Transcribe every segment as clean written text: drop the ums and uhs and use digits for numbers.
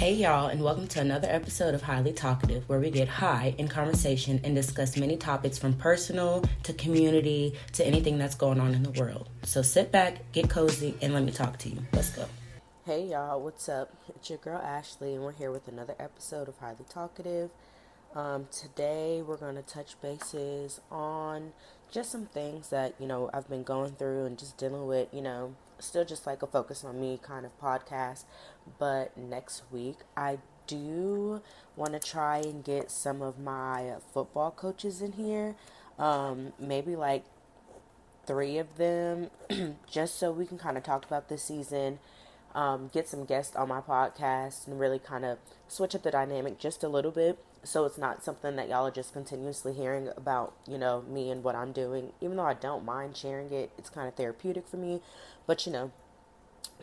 Hey y'all, and welcome to another episode of Highly Talkative, where we get high in conversation and discuss many topics from personal to community to anything that's going on in the world. So sit back, get cozy, and let me talk to you. Let's go. Hey y'all, what's up? It's your girl Ashley, and we're here with another episode of Highly Talkative. Today we're going to touch bases on just some things that, I've been going through and just dealing with, still just like a focus on me kind of podcast. But next week I do want to try and get some of my football coaches in here. Maybe like 3 of them, just so we can kind of talk about this season, get some guests on my podcast, and really kind of switch up the dynamic just a little bit. So it's not something that y'all are just continuously hearing about, me and what I'm doing. Even though I don't mind sharing it, it's kind of therapeutic for me. But,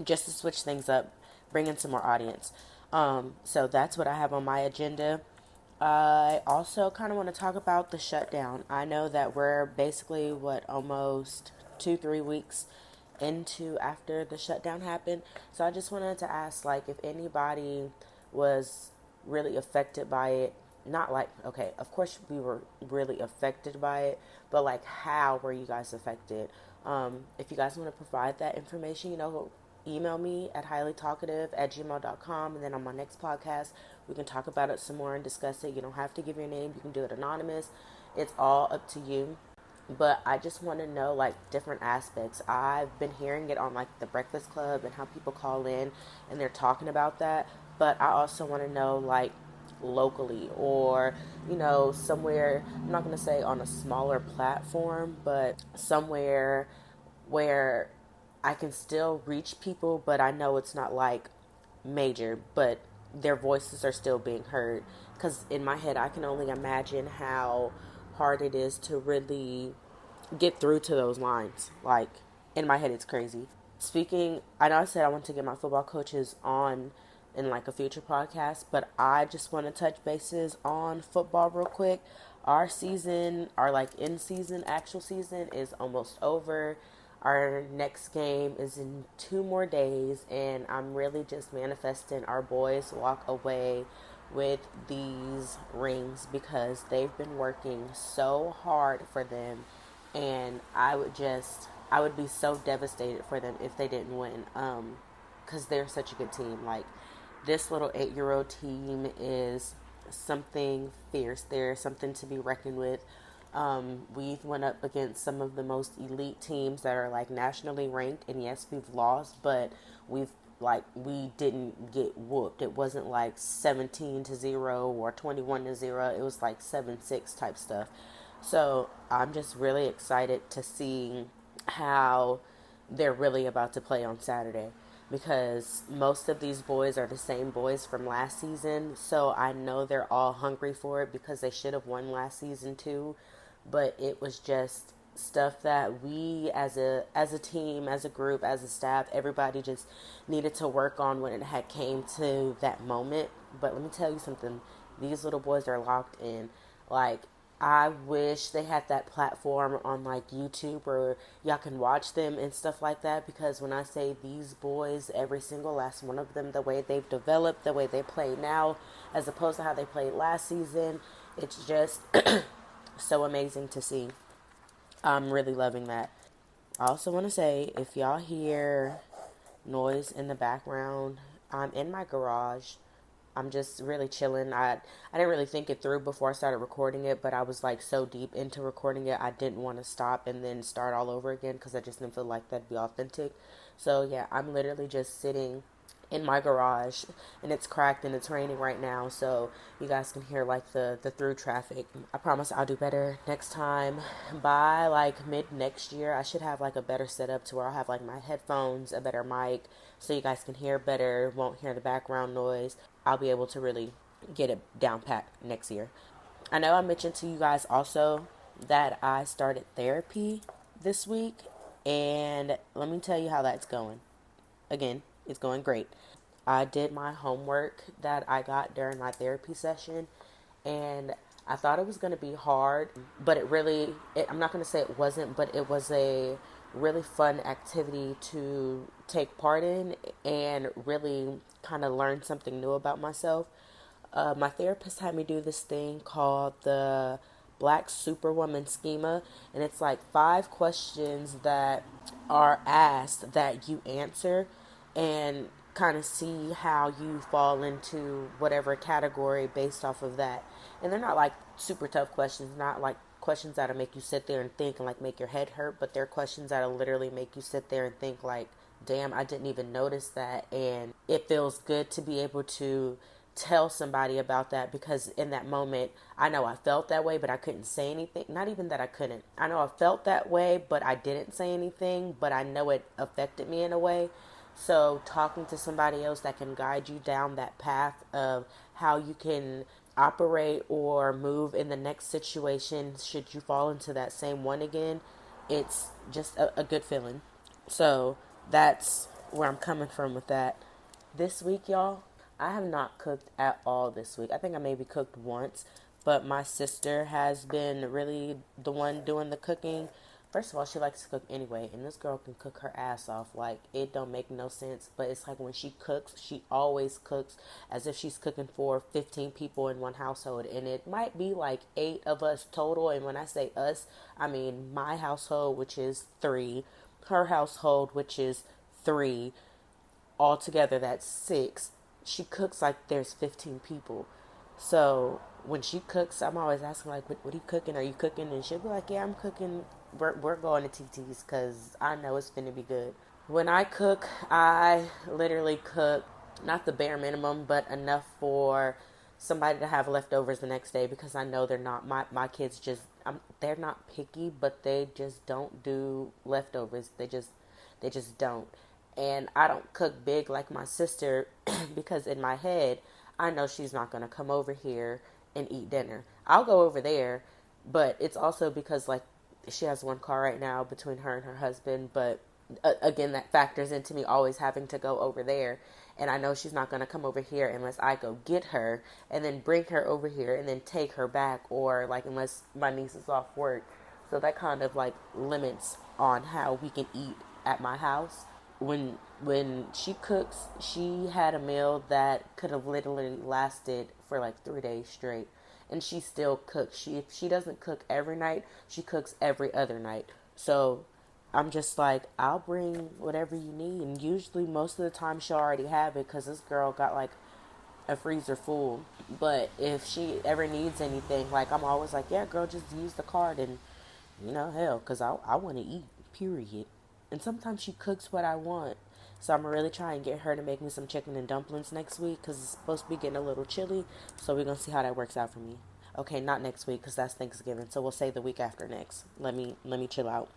just to switch things up, bring in some more audience. So that's what I have on my agenda. I also kind of want to talk about the shutdown. I know that we're basically, almost 2-3 weeks into after the shutdown happened. So I just wanted to ask, if anybody was really affected by it. Not okay, of course we were really affected by it, but how were you guys affected? If you guys want to provide that information, email me at highlytalkative@gmail.com, and then on my next podcast we can talk about it some more and discuss it. You don't have to give your name, you can do it anonymous. It's all up to you. But I just want to know different aspects. I've been hearing it on the Breakfast Club and how people call in and they're talking about that. But I also want to know locally, or somewhere, I'm not going to say on a smaller platform, but somewhere where I can still reach people, but I know it's not major, but their voices are still being heard. Because in my head I can only imagine how hard it is to really get through to those lines. In my head it's crazy. Speaking, I know I said I want to get my football coaches on in a future podcast, but I just want to touch bases on football real quick. Our season, our in season, actual season is almost over. Our next game is in 2 more days, and I'm really just manifesting our boys walk away with these rings because they've been working so hard for them, and I would be so devastated for them if they didn't win, because they're such a good team. This little 8-year-old team is something fierce. They're something to be reckoned with. We've went up against some of the most elite teams that are nationally ranked, and yes, we've lost, but we didn't get whooped. It wasn't 17-0 or 21-0. It was 7-6 type stuff. So I'm just really excited to see how they're really about to play on Saturday, because most of these boys are the same boys from last season. So I know they're all hungry for it because they should have won last season too. But it was just stuff that we as a team, as a group, as a staff, everybody just needed to work on when it had came to that moment. But let me tell you something. These little boys are locked in. I wish they had that platform on YouTube where y'all can watch them and stuff like that, because when I say these boys, every single last one of them, the way they've developed, the way they play now as opposed to how they played last season, it's just so amazing to see. I'm really loving that. I also want to say, if y'all hear noise in the background, I'm in my garage. I'm just really chilling. I didn't really think it through before I started recording it, but I was so deep into recording it, I didn't want to stop and then start all over again because I just didn't feel like that'd be authentic. So yeah, I'm literally just sitting in my garage, and it's cracked and it's raining right now, so you guys can hear the through traffic. I promise I'll do better next time. By mid next year I should have a better setup to where I'll have my headphones, a better mic, so you guys can hear better, won't hear the background noise. I'll be able to really get it down packed next year. I know I mentioned to you guys also that I started therapy this week, and let me tell you how that's going. Again, it's going great. I did my homework that I got during my therapy session, and I thought it was going to be hard, but I'm not going to say it wasn't, but it was a really fun activity to take part in and really kind of learn something new about myself. My therapist had me do this thing called the Black Superwoman Schema, and it's like 5 questions that are asked that you answer and kind of see how you fall into whatever category based off of that. And they're not like super tough questions, not like questions that'll make you sit there and think and like make your head hurt, but they're questions that'll literally make you sit there and think like, damn, I didn't even notice that. And it feels good to be able to tell somebody about that, because in that moment I know I felt that way but I couldn't say anything. Not even that I couldn't, I know I felt that way but I didn't say anything, but I know it affected me in a way. So talking to somebody else that can guide you down that path of how you can operate or move in the next situation should you fall into that same one again, it's just a good feeling. So that's where I'm coming from with that. This week, y'all, I have not cooked at all this week. I think I maybe cooked once, but my sister has been really the one doing the cooking. First of all, she likes to cook anyway, and this girl can cook her ass off. Like, it don't make no sense, but it's like when she cooks, she always cooks as if she's cooking for 15 people in one household, and it might be like 8 of us total. And when I say us, I mean my household, which is 3, her household, which is 3. Altogether, that's 6. She cooks like there's 15 people. So when she cooks, I'm always asking, like, what are you cooking? Are you cooking? And she'll be like, yeah, I'm cooking. We're going to TT's because I know it's going to be good. When I cook, I literally cook not the bare minimum, but enough for somebody to have leftovers the next day, because I know they're not, my kids just, they're not picky, but they just don't do leftovers. They just don't. And I don't cook big like my sister because in my head, I know she's not going to come over here and eat dinner. I'll go over there, but it's also because like she has one car right now between her and her husband, but again, that factors into me always having to go over there. And I know she's not going to come over here unless I go get her and then bring her over here and then take her back, or like unless my niece is off work. So that kind of like limits on how we can eat at my house. When she cooks, she had a meal that could have literally lasted for like 3 days straight, and she still cooks. She doesn't cook every night. She cooks every other night. So I'm just like, I'll bring whatever you need, and usually most of the time she'll already have it because this girl got like a freezer full. But if she ever needs anything, like I'm always like, yeah, girl, just use the card, and hell, because I want to eat, period. And sometimes she cooks what I want. So I'm going to really try and get her to make me some chicken and dumplings next week because it's supposed to be getting a little chilly. So we're going to see how that works out for me. Okay, not next week because that's Thanksgiving. So we'll say the week after next. Let me chill out.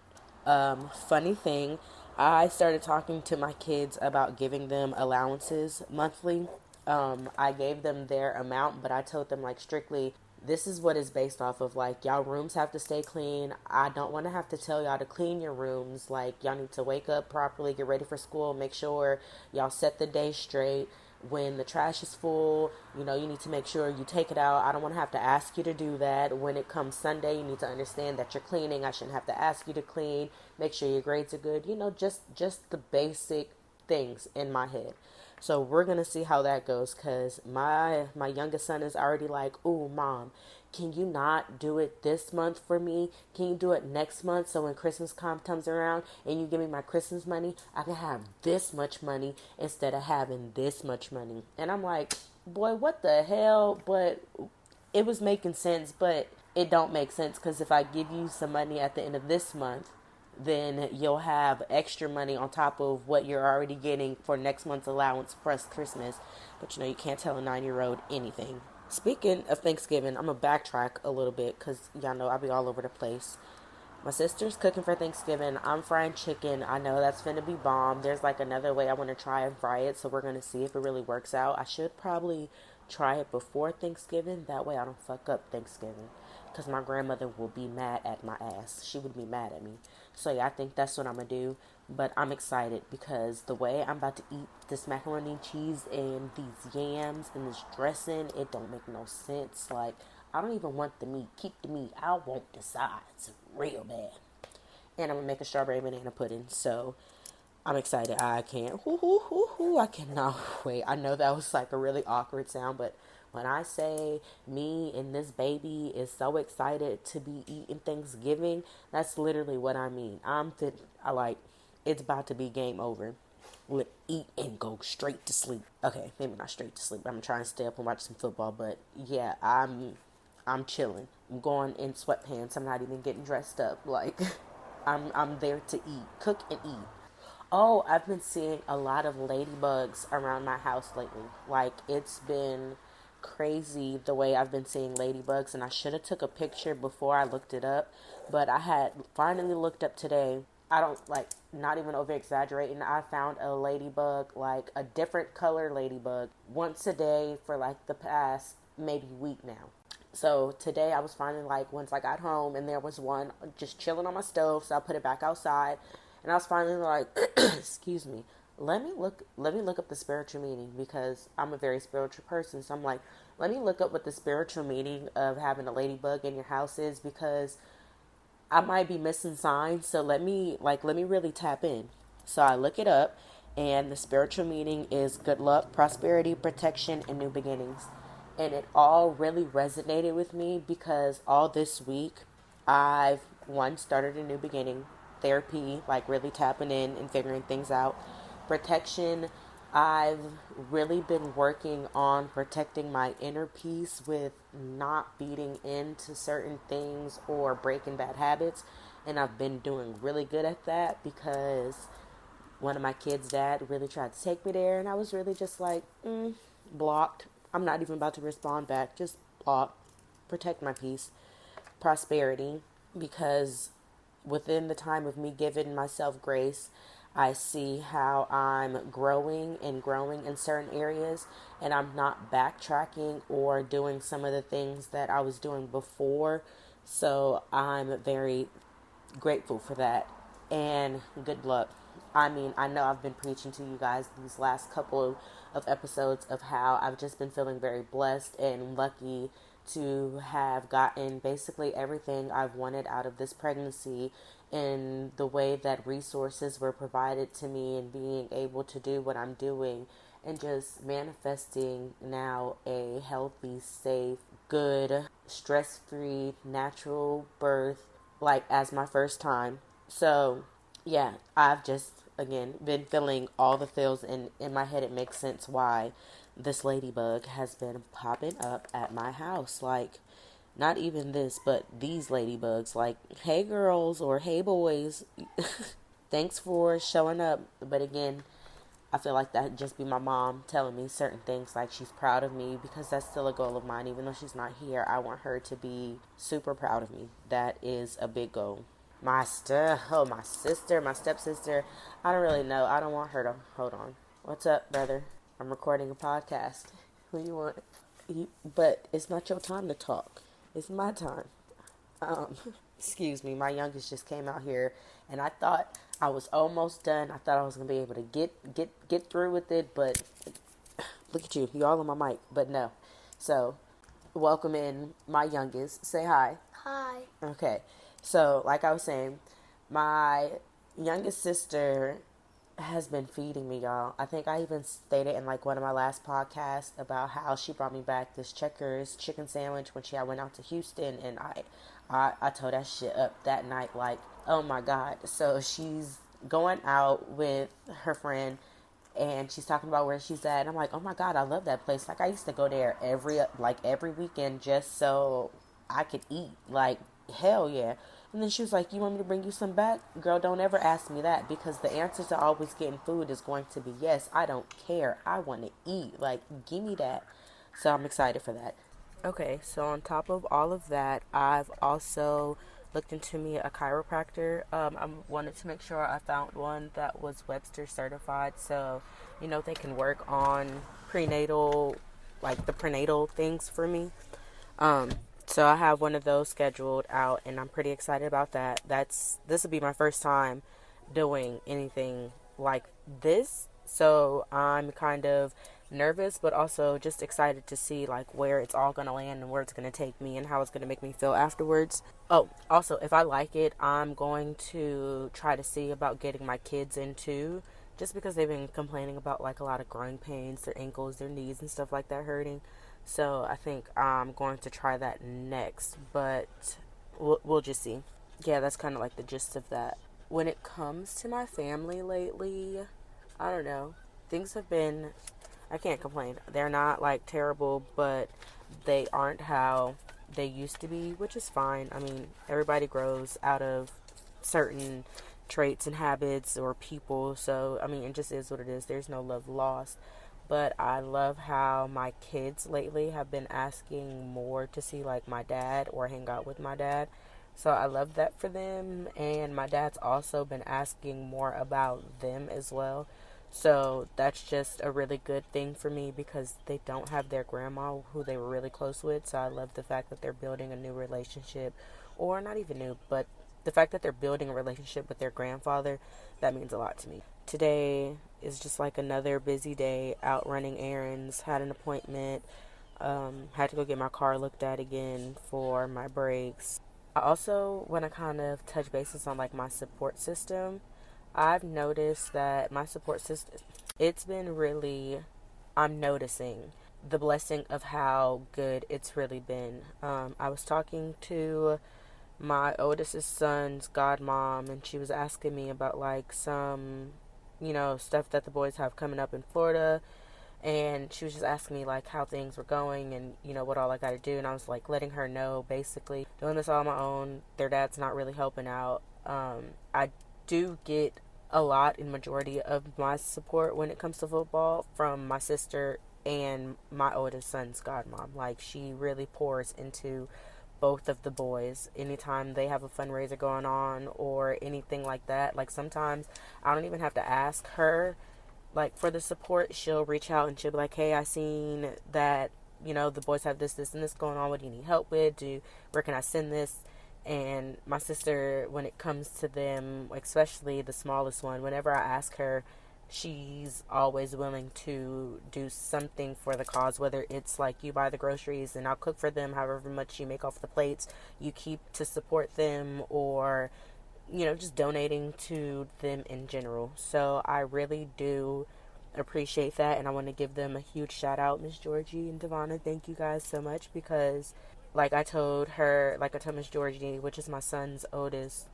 Funny thing, I started talking to my kids about giving them allowances monthly. I gave them their amount, but I told them like strictly, this is what it's based off of. Like, y'all rooms have to stay clean. I don't want to have to tell y'all to clean your rooms. Like, y'all need to wake up properly, get ready for school, make sure y'all set the day straight. When the trash is full, you need to make sure you take it out. I don't want to have to ask you to do that. When it comes Sunday, you need to understand that you're cleaning. I shouldn't have to ask you to clean. Make sure your grades are good. Just the basic things in my head. So we're gonna see how that goes, cause my youngest son is already like, "Ooh, mom, can you not do it this month for me? Can you do it next month so when Christmas comes around and you give me my Christmas money, I can have this much money instead of having this much money?" And I'm like, boy, what the hell? But it was making sense, but it don't make sense, because if I give you some money at the end of this month, then you'll have extra money on top of what you're already getting for next month's allowance plus Christmas. But you can't tell a 9-year-old anything. Speaking of Thanksgiving, I'm going to backtrack a little bit because y'all know I'll be all over the place. My sister's cooking for Thanksgiving. I'm frying chicken. I know that's finna be bomb. There's like another way I want to try and fry it, so we're going to see if it really works out. I should probably try it before Thanksgiving. That way I don't fuck up Thanksgiving, because my grandmother will be mad at my ass. She would be mad at me. So yeah, I think that's what I'm going to do. But I'm excited because the way I'm about to eat this macaroni and cheese and these yams and this dressing, it don't make no sense. Like, I don't even want the meat. Keep the meat. I want the sides real bad. and I'm gonna make a strawberry banana pudding. So I'm excited. I cannot wait. I know that was like a really awkward sound, but when I say me and this baby is so excited to be eating Thanksgiving, that's literally what I mean. I like, it's about to be game over. We'll eat and go straight to sleep. Okay, maybe not straight to sleep. I'm trying to stay up and watch some football, but yeah, I'm chilling. I'm going in sweatpants. I'm not even getting dressed up. Like, I'm there to eat, cook and eat. Oh, I've been seeing a lot of ladybugs around my house lately. Like, it's been crazy the way I've been seeing ladybugs, and I should have took a picture before I looked it up, but I had finally looked up today. I don't like, not even over exaggerating. I found a ladybug, like a different color ladybug, once a day for like the past maybe week now. So today I was finding, like, once I got home and there was one just chilling on my stove, so I put it back outside, and I was finally like, excuse me, let me look up the spiritual meaning, because I'm a very spiritual person. So I'm like, let me look up what the spiritual meaning of having a ladybug in your house is, because I might be missing signs. So let me really tap in. So I look it up, and the spiritual meaning is good luck, prosperity, protection, and new beginnings. And it all really resonated with me, because all this week I've one started a new beginning, therapy, like really tapping in and figuring things out. Protection, I've really been working on protecting my inner peace with not beating into certain things or breaking bad habits. And I've been doing really good at that, because one of my kids' dad really tried to take me there, and I was really just like, blocked. I'm not even about to respond back. Just block. Protect my peace. Prosperity, because within the time of me giving myself grace, I see how I'm growing in certain areas, and I'm not backtracking or doing some of the things that I was doing before. So I'm very grateful for that. And good luck. I mean, I know I've been preaching to you guys these last couple of episodes of how I've just been feeling very blessed and lucky to have gotten basically everything I've wanted out of this pregnancy, in the way that resources were provided to me, and being able to do what I'm doing, and just manifesting now a healthy, safe, good, stress-free, natural birth, like as my first time. So yeah, I've just again been feeling all the feels, and in my head it makes sense why this ladybug has been popping up at my house. Like, not even this, but these ladybugs. Like, hey girls or hey boys, thanks for showing up. But again, I feel like that just be my mom telling me certain things, like she's proud of me, because that's still a goal of mine. Even though she's not here, I want her to be super proud of me. That is a big goal. My sister, my stepsister, I don't really know. I don't want her to, hold on. What's up, brother? I'm recording a podcast. Who you want? But it's not your time to talk. It's my time. Um, excuse me, my youngest just came out here, and I thought I was almost done. I thought I was gonna be able to get through with it, but look at you, you all on my mic. But no. So, welcome in my youngest. Say hi. Hi. Okay. So, like I was saying, my youngest sister has been feeding me, y'all. I think I even stated in like one of my last podcasts about how she brought me back this Checkers chicken sandwich when I went out to Houston, and I tore that shit up that night. Like, oh my god. So she's going out with her friend, and she's talking about where she's at, and I'm like, oh my god, I love that place. Like, I used to go there every weekend just so I could eat. Like, hell yeah. And then she was like, you want me to bring you some back? Girl, don't ever ask me that, because the answer to always getting food is going to be yes. I don't care. I want to eat. Like, give me that. So I'm excited for that. Okay, so on top of all of that, I've also looked into me a chiropractor. I wanted to make sure I found one that was Webster certified, so, they can work on prenatal, like the prenatal things for me. So I have one of those scheduled out, and I'm pretty excited about that. This will be my first time doing anything like this, so I'm kind of nervous, but also just excited to see like where it's all going to land and where it's going to take me and how it's going to make me feel afterwards. Oh, also, if I like it, I'm going to try to see about getting my kids into, just because they've been complaining about like a lot of growing pains, their ankles, their knees and stuff like that hurting. So I think I'm going to try that next, but we'll just see. Yeah, that's kind of like the gist of that. When it comes to my family lately, I don't know. Things have been, I can't complain. They're not like terrible, but they aren't how they used to be, which is fine. I mean, everybody grows out of certain traits and habits or people. So, I mean, it just is what it is. There's no love lost. But I love how my kids lately have been asking more to see like my dad or hang out with my dad. So I love that for them. And my dad's also been asking more about them as well. So that's just a really good thing for me because they don't have their grandma who they were really close with. So I love the fact that they're building a new relationship, or not even new, but the fact that they're building a relationship with their grandfather, that means a lot to me. Today is just like another busy day out running errands, had an appointment, had to go get my car looked at again for my brakes. I also want to kind of touch bases on like my support system. I've noticed that my support system, it's been really, I'm noticing the blessing of how good it's really been. I was talking to my oldest son's godmom, and she was asking me about like some, stuff that the boys have coming up in Florida. And she was just asking me like how things were going and what all I got to do. And I was like letting her know, basically doing this all on my own. Their dad's not really helping out. I do get a lot in majority of my support when it comes to football from my sister and my oldest son's godmom. Like, she really pours into both of the boys anytime they have a fundraiser going on or anything like that. Like, sometimes I don't even have to ask her like for the support. She'll reach out and she'll be like, hey, I seen that the boys have this and this going on. What do you need help with? Where can I send this? And my sister, when it comes to them, especially the smallest one, whenever I ask her, she's always willing to do something for the cause, whether it's like you buy the groceries and I'll cook for them, however much you make off the plates you keep to support them, or just donating to them in general. So I really do appreciate that, and I want to give them a huge shout out. Miss Georgie and Devonna, thank you guys so much, because like I told Miss Georgie, which is my oldest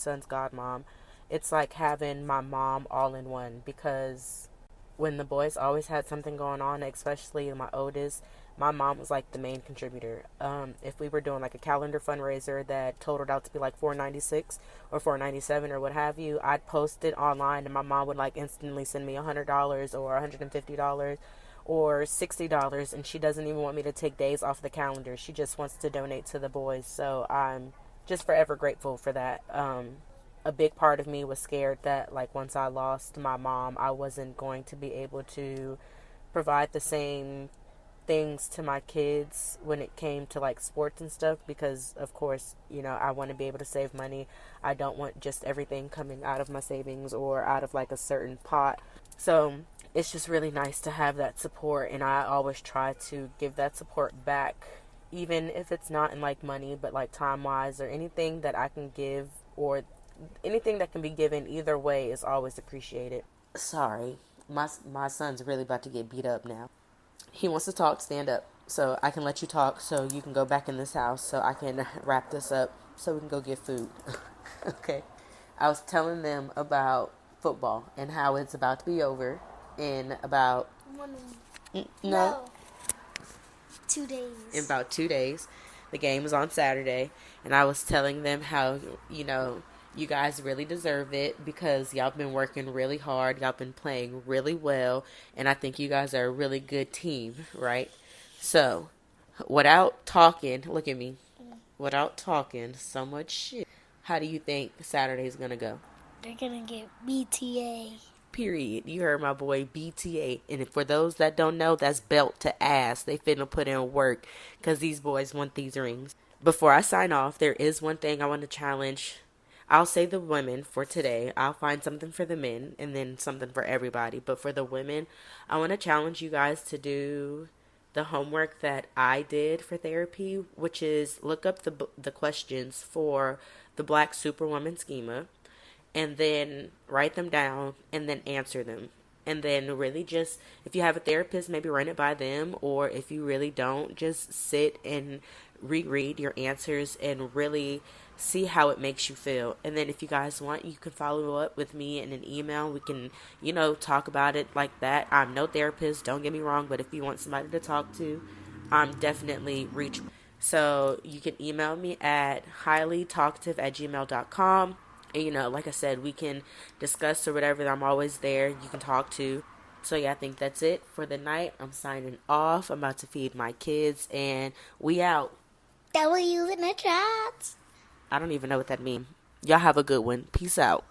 son's godmom, it's like having my mom all in one, because when the boys always had something going on, especially my oldest, my mom was like the main contributor. If we were doing like a calendar fundraiser that totaled out to be like $496 or $497 or what have you, I'd post it online and my mom would like instantly send me $100 or $150 or $60, and she doesn't even want me to take days off the calendar. She just wants to donate to the boys. So I'm just forever grateful for that. A big part of me was scared that like once I lost my mom, I wasn't going to be able to provide the same things to my kids when it came to like sports and stuff, because of course I want to be able to save money. I don't want just everything coming out of my savings or out of like a certain pot. So it's just really nice to have that support, and I always try to give that support back, even if it's not in like money, but like time wise or anything that I can give, or anything that can be given either way is always appreciated. Sorry, my son's really about to get beat up now. He wants to talk. Stand up so I can let you talk, so you can go back in this house, so I can wrap this up so we can go get food. Okay. I was telling them about football and how it's about to be over in about 1 week. No. 2 days. In about 2 days. The game is on Saturday, and I was telling them how you guys really deserve it, because y'all been working really hard. Y'all been playing really well. And I think you guys are a really good team, right? So, without talking, look at me. Without talking so much shit, how do you think Saturday's going to go? They're going to get BTA. Period. You heard my boy, BTA. And for those that don't know, that's belt to ass. They finna put in work, because these boys want these rings. Before I sign off, there is one thing I want to challenge. I'll say the women for today. I'll find something for the men and then something for everybody. But for the women, I want to challenge you guys to do the homework that I did for therapy, which is look up the questions for the Black Superwoman schema and then write them down and then answer them. And then really just, if you have a therapist, maybe run it by them. Or if you really don't, just sit and reread your answers and really see how it makes you feel. And then if you guys want, you can follow up with me in an email. We can, talk about it like that. I'm no therapist, don't get me wrong, but if you want somebody to talk to, I'm definitely reachable. So you can email me at highlytalkative@gmail.com. And, like I said, we can discuss or whatever. I'm always there. You can talk to. So, yeah, I think that's it for the night. I'm signing off. I'm about to feed my kids, and we out. W's in the chat. I don't even know what that means. Y'all have a good one. Peace out.